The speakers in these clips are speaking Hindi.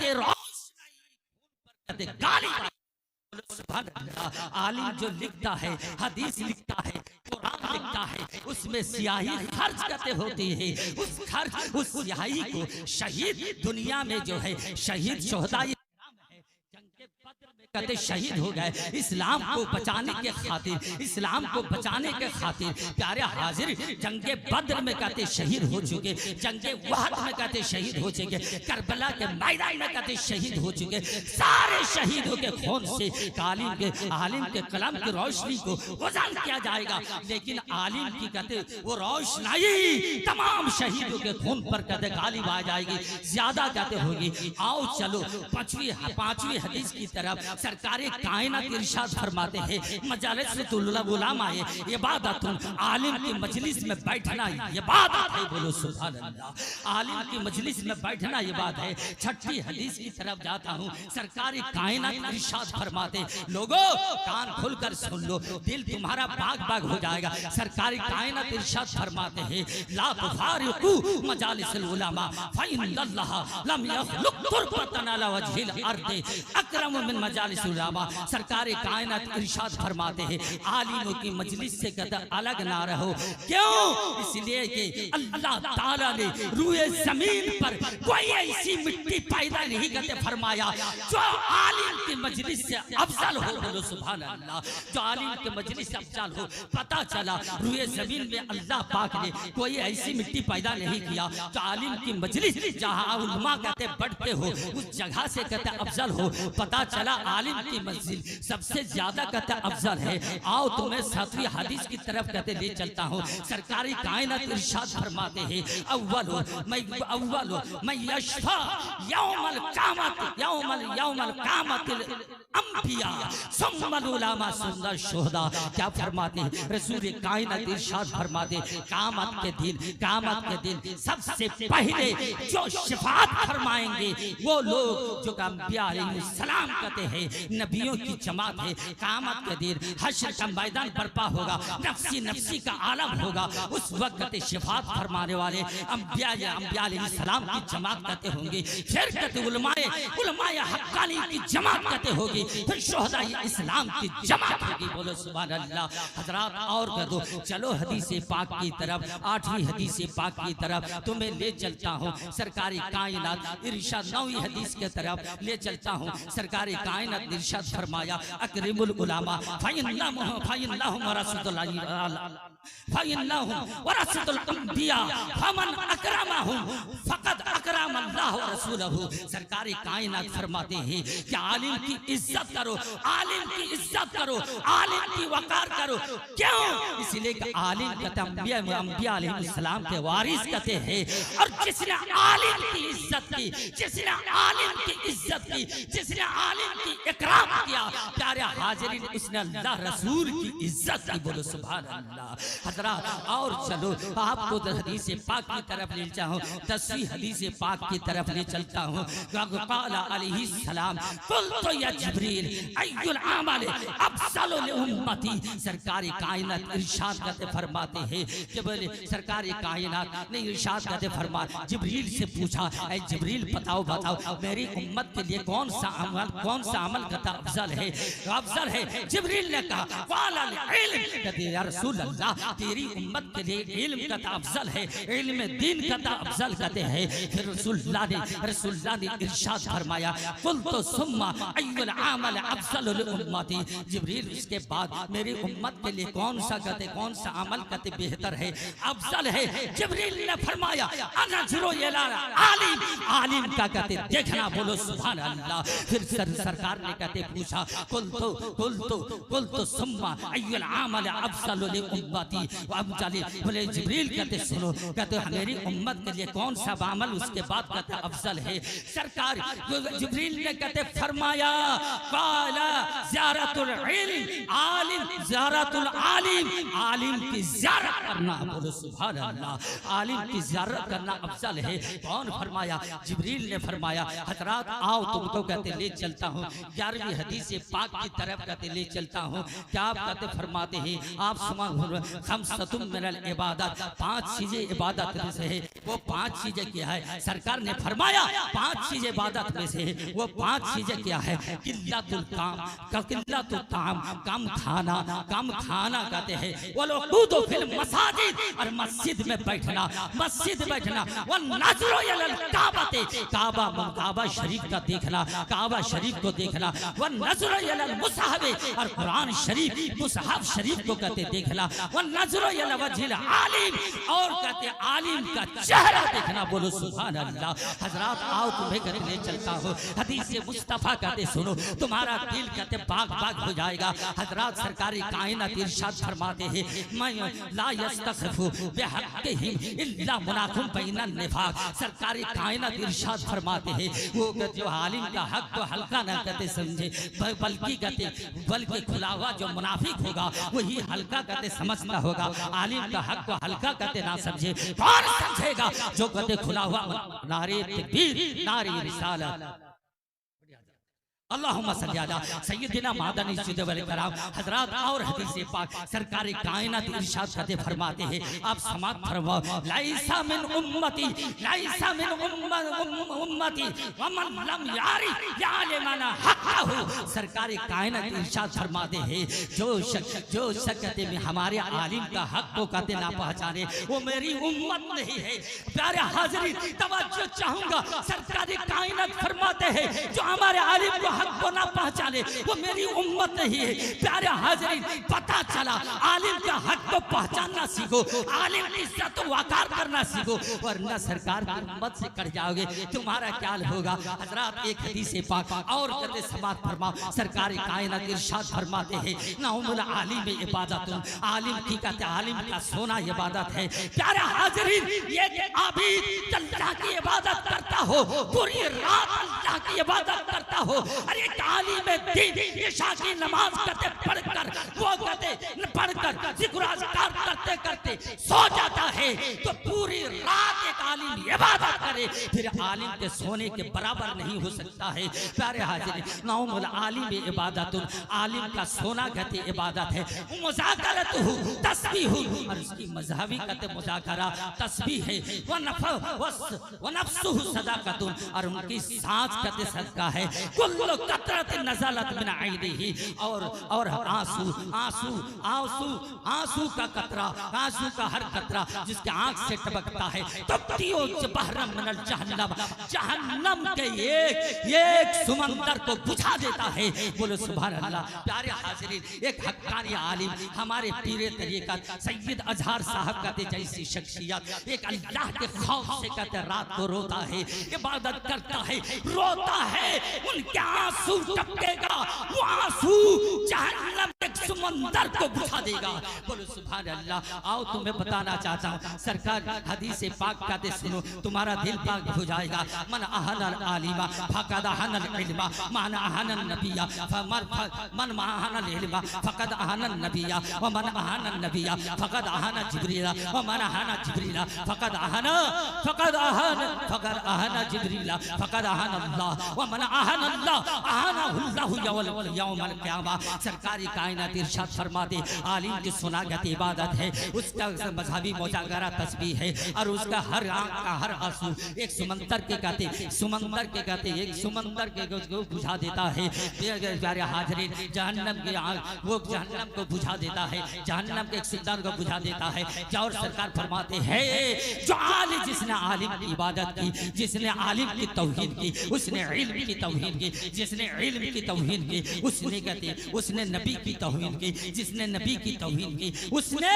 कहते रोशनाई कहते गाली। आलिम जो लिखता है, हदीस लिखता है, कुरान लिखता है, उसमें स्याही खर्च करते होती है। उस स्याही को शहीद दुनिया में जो है शहीद शोहदा कहते शहीद हो गए इस्लाम को बचाने के खातिर, इस्लाम को बचाने के खातिर प्यारे हाजिर जंगे बद्र में कहते शहीद हो चुके, जंगे वहद में कहते शहीद हो चुके, करबला के मैदान में कहते शहीद हो चुके। सारे शहीदों के खून से आलिम के कलम की रोशनी को उजागर किया जाएगा, लेकिन आलिम की कहते वो रोशनाई तमाम शहीदों के खून पर कहते गालिब आ जाएगी, ज्यादा कहते होगी। आओ चलो पांचवी हदीस की तरफ। सरकारे कायनात इरशाद फरमाते हैं मजालिसुल उलमा इबादत, आलिम की मजलिस में बैठना इबादत है। बोलो सुभान अल्लाह। आलिम की मजलिस में बैठना इबादत है। छठी हदीस की तरफ जाता हूँ। सरकारे कायनात इरशाद फरमाते, लोगों कान खुलकर सुन लो, दिल तुम्हारा बाग बाग हो जाएगा। सरकारे कायनात इरशाद फरमाते हैं ला तुफारिकू मजालिसुल उलमा फइन्नल्लाह लम यखलुक तुरबतन अला वजहिल अर्द अकरम मिन मजालिसुल उलमा। सरकारे कायनात इरशाद फरमाते हैं आलिमों की मजलिस से कहते अलग ना रहो। क्यों? इसलिए कि अल्लाह ताला ने रूए जमीन पर कोई ऐसी मिट्टी पैदा नहीं करते फरमाया जो आलिम की मजलिस से अफजल हो। बोलो सुभान अल्लाह। जो आलिम की मजलिस से अफजल हो। पता चला रूए जमीन में अल्लाह पाक ने कोई ऐसी मिट्टी पैदा नहीं किया जो आलिम की मजलिस जहाँ उलमा कहते बढ़ते हो उस जगह से कहते अफजल हो। पता चला आलिम की मस्जिद सबसे ज्यादा कहते अफजल है। आओ तुम्हें सातवीं हदीस की तरफ कहते ले चलता हूँ। सरकारी कायनात इरशाद फरमाते हैं अव्वल मैं यशफा यौमल कामत अंबिया सुम्मल उलमा सुन्नत शुहदा। क्या फरमाते हैं रसूल कायनात इरशाद फरमाते कामत के दिन सबसे पहले जो शफाअत फरमाएंगे वो लोग जो अंबिया अलैहिस्सलाम कहते हैं नबियों की जमात है। कामत के दिन हश्र का मैदान बर्पा होगा, नफ्सी नफ्सी का आलम होगा। उस वक्त शफाअत फरमाने वाले अंबिया अलैहिस्सलाम की जमात कहते होंगे। फिर कहते उलमाए हक्कानी की जमात कहते होगी। फिर शुहदाए इस्लाम की जमात होगी। बोलो सुभान अल्लाह। हजरात और कह दो चलो हदीस पाक की तरफ, आठवीं हदीस पाक की तरफ तुम्हें ले चलता हूँ। सरकारी कायनात इरशाद नौवीं हदीस के तरफ ले चलता हूँ। सरकारी कायनात इरशाद फरमाया अकरिमुल उलमा फइन्नहुम वरसतुल अंबिया फमन अकरमहुम फकद अकरमल्लाह व रसूलहु। सरकारी कायनात फरमाते हैं कि आलिम की इज्जत करो, आलिम की इज्जत करो, आलिम की वकार करो। क्यों? इसलिए कि आलिम कहते अंबिया अलैहिस्सलाम के वारिस कहते हैं। और जिसने आलिम की इज्जत की, जिसने आलिम की इज्जत की, जिसने आलिम की इकराम किया, प्यारे हाजिरीन उसने अल्लाह रसूल की इज्जत की। बोलो सुभान अल्लाह। हजरात और चलो आपको हदीस पाक की तरफ ले जाऊं। 10वीं हदीस पाक की तरफ ले चलता हूँ। क़ाल अलैहिस्सलाम क़ुल्तु या जिब्रील अय्युल अमल अफ़ज़लु लिउम्मती। सरकारी कायनात इरशाद करते फरमाते हैं जब सरकारी कायनात ने इरशाद करते फरमा जिब्रील से पूछा ऐ जिब्रील बताओ मेरी उम्मत के लिए कौन सा अमल करता अफजल है। जिब्रील ने कहा या रसूल अल्लाह तेरी उम्मत के लिए इल्म का अफजल है, इल्म दीन का अफजल कहते हैं। फिर रसूलुल्लाह ने इरशाद फरमाया कुल तो सुम्मा अय्युल अमल अफजल लिउम्मती। जिब्रील इसके बाद मेरी उम्मत के लिए कौन सा अमल कहते बेहतर है, अफजल है। जिब्रील ने फरमाया अनज़ुरु इला आलिम का कहते देखना। बोलो सुभान अल्लाह। फिर सरकार ने कहते पूछा कुल तो सुम्मा अय्युल अमल अफजल लिउम्मती। अब चले बोले जिब्रील कहते सुनो, कहते मेरी उम्मत के लिए कौन सा अमल उसके बाद कहते अफजल है। सरकार जिब्रील ने कहते फरमाया काला ज़ियारतुल इल्म ज़ियारतुल आलिम की ज़ियारत करना। बोलो सुभान अल्लाह। आलिम की ज़ियारत करना अफजल है। कौन फरमाया? जिब्रील ने फरमाया। हजरात आओ तुमको कहते ले चलता हूँ 11वीं हदीस पाक की तरफ कहते ले चलता हूँ। क्या आप कहते फरमाते हैं आप खमसतुम मिनल इबादत, 5 चीजें इबादत से है। वो 5 चीजें क्या है? सरकार ने फरमाया 5 चीजें इबादत में से, वो 5 चीजें क्या है? किल्लतुल ताम, कम खाना कहते हैं। वो लोग कूदो फिल मसाजिद, और मस्जिद में बैठना, वो नजरो इलल काबते, काबा शरीफ का देखना, काबा शरीफ को देखना, वो नजरो इलल मुसहब, और कुरान शरीफ मुसहब शरीफ को कहते देखना, वो नजरो इला वजहिल आलिम, और कहते आलिम का चेहरा देखना। बोलो सुभान अल्लाह। हजरात आओ तुम्हें करने चलता हो, हदीस मुस्तफा कहते सुनो, तुम्हारा दिल कहते बाग बाग हो जाएगा। हजरात सरकारी कायनात इरशाद फरमाते हैं, मैं ला यस्तखफु बिहक़्क़िहिम इल्ला मुनाफिक़ुन बैनन निफाक़। सरकारी कायनात इरशाद फरमाते हैं, वो जो आलिम का हक को हल्का न कहते समझे, बल्कि खुला हुआ जो मुनाफिक होगा वही हल्का कहते समझता होगा। आलिम का हक को हल्का कहते ना समझे, कौन समझेगा? जो कहते खुला हुआ नारे तकबीर, नारे रिसालत। अल्लाहुम्मा सल्ली अला सय्यदिना मदनी सिद्दीक़ कराम। हजरात और हदीस पाक सरकार कायनात इरशाद करते फरमाते हैं, आप समात फरमाओ, लाइसा मिन उम्मती वमन लम यारी यालिमाना हक़हु। सरकार कायनात इरशाद फरमाते हैं, जो शक्ति में हमारे आलिम का हक को कहते ना पहचाने, वो मेरी उम्मत नहीं है। प्यारे हाज़रीन तवज्जो चाहूंगा, सरकार कायनात फरमाते हैं, जो हमारे आलिम को हक को ना पहचाने वो मेरी उम्मत नहीं है। प्यारे हाज़रीन पता चला, आलिम का हक को पहचानना सीखो, आलिम की इज्जत वकार करना सीखो, वरना सरकार की उम्मत से कट जाओगे, तुम्हारा क्या होगा। हजरात एक हदीस पाक और कहते समात फरमाओ, सरकार कायनात इरशाद फरमाते हैं, नौमुल आलिम इबादतुन, आलिम की कहते आलिम का सोना इबादत है। प्यारे हाज़रीन ये आबिद अल्लाह की इबादत करता हो, पूरी रात अल्लाह की इबादत करता हो, अरे तालीम दीन इशा की नमाज करते पढ़कर वो कहते पढ़कर जिक्र अज़कार करते करते सो जाता है, तो पूरी रात एक आलिम इबादत करे, फिर आलिम के सोने के बराबर नहीं हो सकता है। प्यारे हाज़रीन नौमुल आलिम इबादतुन, आलिम का सोना कहते इबादत है। मुज़ाकरतुहु तस्बीह, और उसकी मज़हबी कहते मुज़ाकरा तस्बीह है। व नफ्सुहु सदाकतुन, और उनकी सांस कहते सदका है। कुल्लु कतरत नज़लत मिन ऐनिही, और आंसू आंसू आंसू आंसू का कतरा, आंसू का हर कतरा जिसके आंख से टपकता है, तब्तियो बहरम मिनल जहन्नम, जहन्नम के एक समंदर को बुझा देता है। बोलो सुभान अल्लाह। प्यारे हाज़रीन एक हक्कानी आलिम हमारे पीरे तरीक़त सैयद अज़हर साहब कहते जैसी शख्सियत एक अल्लाह के खौफ से कहते रात को रोता है, इबादत करता है, रोता है, उनके आंसू टपकेगा, वो आंसू जहन्नम के समंदर को बुझा देगा। बोलो सुभान अल्लाह। आओ तुम्हें बताना चाहता हूँ, सरकार हदीस पाक कहते सुनो, तुम्हारा दिल पाक हो जाएगा। मन अहनल आलिमा फक़द अहनल इल्मा, मन अहनल नबिया मन अहनल इल्मा फक़द अहनल नबिया, व मन अहनल नबिया फक़द अहन जिब्रीला, व मन अहन जिब्रीला फक़द अहन जिब्रीला फक़द अहन अल्लाह, व मन अहन अल्लाह अहनहुल्लाहु यौमल क़ियामा। सरकारी कायनात इरशाद फरमाते, आलिम की सुना कहते इबादत है, उसका मजहबी मुजाकरा तस्बीह है, और उसका हर आंख का हर आंसू एक समंदर के कहते एक समंदर के बुझा देता है। प्यारे हाज़रीन जहन्नम की आग वो जहन्नम को बुझा देता है, जहन्नम के एक समंदर को बुझा देता है। और सरकार फरमाते हैं, जो आलिम जिसने आलिम की इबादत की, जिसने आलिम की तौहीद की, उसने इल्म की तौहीद की, जिसने इल्म की तौहीद की, उसने कहते उसने नबी की तौहीद की, जिसने नबी की तौहीद की, उसने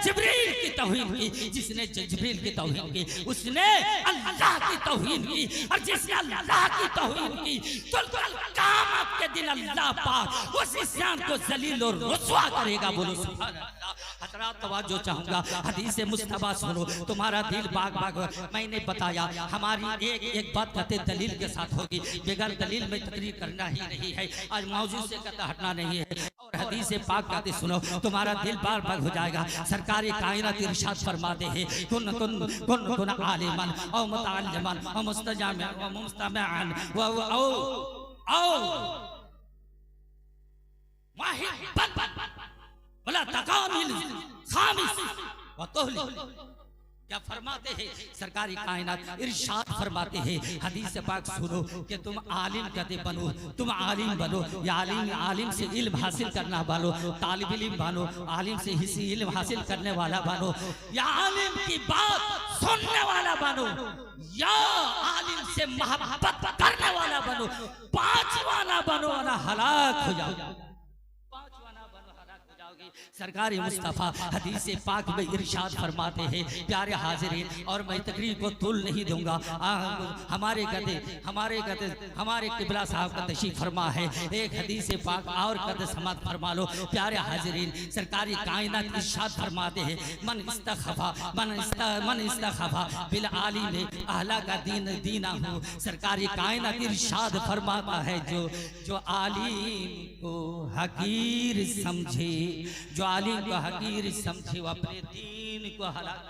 जिब्रील की तौहीद की, जिसने जिब्रील की तौहीद की, उसने अल्लाह की तौहीद की, और जिसने अल्लाह की तौहीद की, तो क़यामत के दिन अल्लाह पाक उस इंसान को जलील और रुस्वा करेगा। बोलो सुभान अल्लाह। हज़रात तवज्जो चाहूंगा, हदीस मुस्तफा सुनो, तुम्हारा दिल बाग बाग। मैंने बताया हमारी एक बात कहते दलील के साथ होगी, बगैर दलील में तकरीर करना ही नहीं है, आज मौजूद से कहता हटना नहीं है। और हदीस पाक कहते सुनो, तुम्हारा दिल बाग बाग हो जाएगा। सरकारी कायनात इरशाद फरमाते हैं, कुन आलिमन औ मुतअल्लिमन औ मुस्तजामिअन औ मुस्तमिअन औ वाहिबन वला तकामिल खामिस व तहली। क्या फरमाते हैं सरकारी कायनात इरशाद फरमाते हैं हदीस पाक सुनो कि तुम आलिम कहते बनो, तुम आलिम बनो या आलिम से इल्म हासिल करना बनो, तालिब इल्म बनो, आलिम से हिस्सी इल्म हासिल करने वाला बनो, या आलिम की बात सुनने वाला बनो, या आलिम से मोहब्बत करने वाला बनो, पांचवा ना बनो वरना हलाक हो जाओगे। सरकारी मुस्तफ़ा हदीस पाक में इरशाद फरमाते हैं प्यारे हाजिरीन, और मैं तकरीर को तुल नहीं दूंगा। हमारे किबला साहब का तशरीफ फरमा है, एक हदीस पाक और कद समात फरमा लो प्यारे हाजिरीन। सरकारी कायनात इरशाद फरमाते हैं मन इस्तखफा बिल आलिम अहला का दीना हूँ। सरकारी कायनात इरशाद फरमाता है जो आलिम को हकीर समझे, जो आलिम को हकीर समझे वो अपने दीन को हलाक,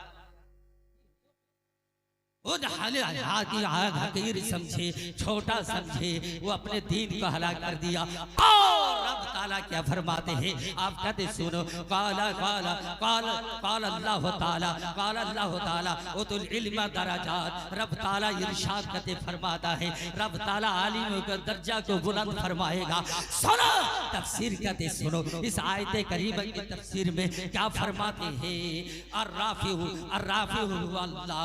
हकीर समझे, छोटा समझे, वो अपने दीन को हलाक कर दिया। और रब ताला क्या फरमाते हैं आप कहते सुनो, काला काला काला काला अल्लाह ताला उतुल इल्म दराजात। रब ताला इरशाद करते फरमाता है रब ताला आलिमों के दर्जा को बुलंद फरमाएगा। सुनो तफसीर कहते सुनो, इस आयत करीम की तफसीर में क्या फरमाते हैं अर्राफिहु अल्लाह,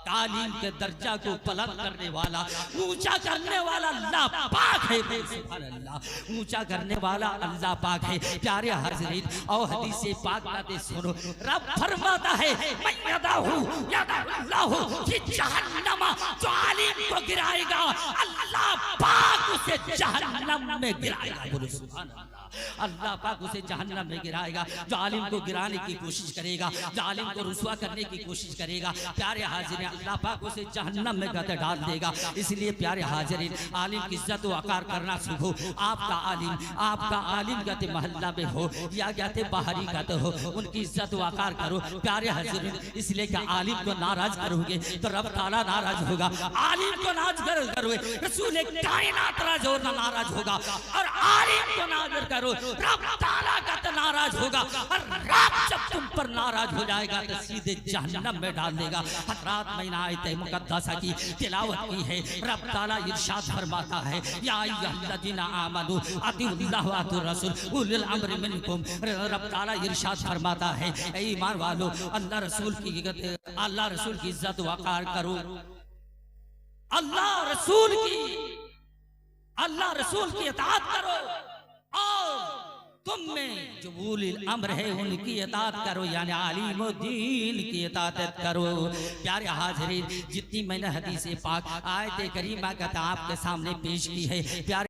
तालीम के दर्जा को बुलंद करने वाला, ऊंचा करने वाला अल्लाह पाक है। सुभान अल्लाह, ऊंचा करने वाला अल्लाह पाक है। प्यारे हाज़िरीन और हदीस पाक कहते सुनो, रब फरमाता है मैं यदाहु यदाहु कि जहन्नम जो आलिम को गिराएगा अल्लाह पाक उसे जहन्नम में गिराएगा। बोलो सुभान अल्लाह, अल्लाह पाक उसे जहन्नम में गिराएगा। जो आलिम को गिराने की कोशिश करेगा, जो आलिम को रुसवा करने की कोशिश करेगा, प्यारे हाजिरीन अल्लाह पाक उसे जहन्नम में गते डाल देगा। इसलिए प्यारे हाजिरीन आलिम की इज्जत व वकार करना सीखो। आपका आलिम गते मोहल्ला में हो या गते बाहरी गते हो, उनकी इज्जत व वकार करो प्यारे हाजिरीन। इसलिए कि आलिम को नाराज करोगे तो रब ताला नाराज होगा, आलिम को नाराज करोगे रसूल कायनात नाराज होगा, और आलिम को नाराज करो रब ताला का तो नाराज होगा, और रब जब तुम पर नाराज हो जाएगा तो सीधे जहन्नम में डाल देगा। हज़रात मैंने आयत मुक़द्दसा की तिलावत की है। रब ताला इरशाद फरमाता है या अय्युहल्लज़ीना आमनू अतीउल्लाह व अतीउर रसूल उलिल अम्रि मिनकुम। रब ताला इरशाद फरमाता है ऐ ईमान वालों अल्लाह रसूल की इज्जत वक़ार करो, अल्लाह रसूल की इताअत करो, और तुम में जो उलिल अम्र है उनकी इताअत करो, यानी आलिम दीन की इताअत करो। प्यारे हाज़िरीन जितनी मैंने हदीस पाक आयत करीमा का आपके सामने पेश की है प्यारे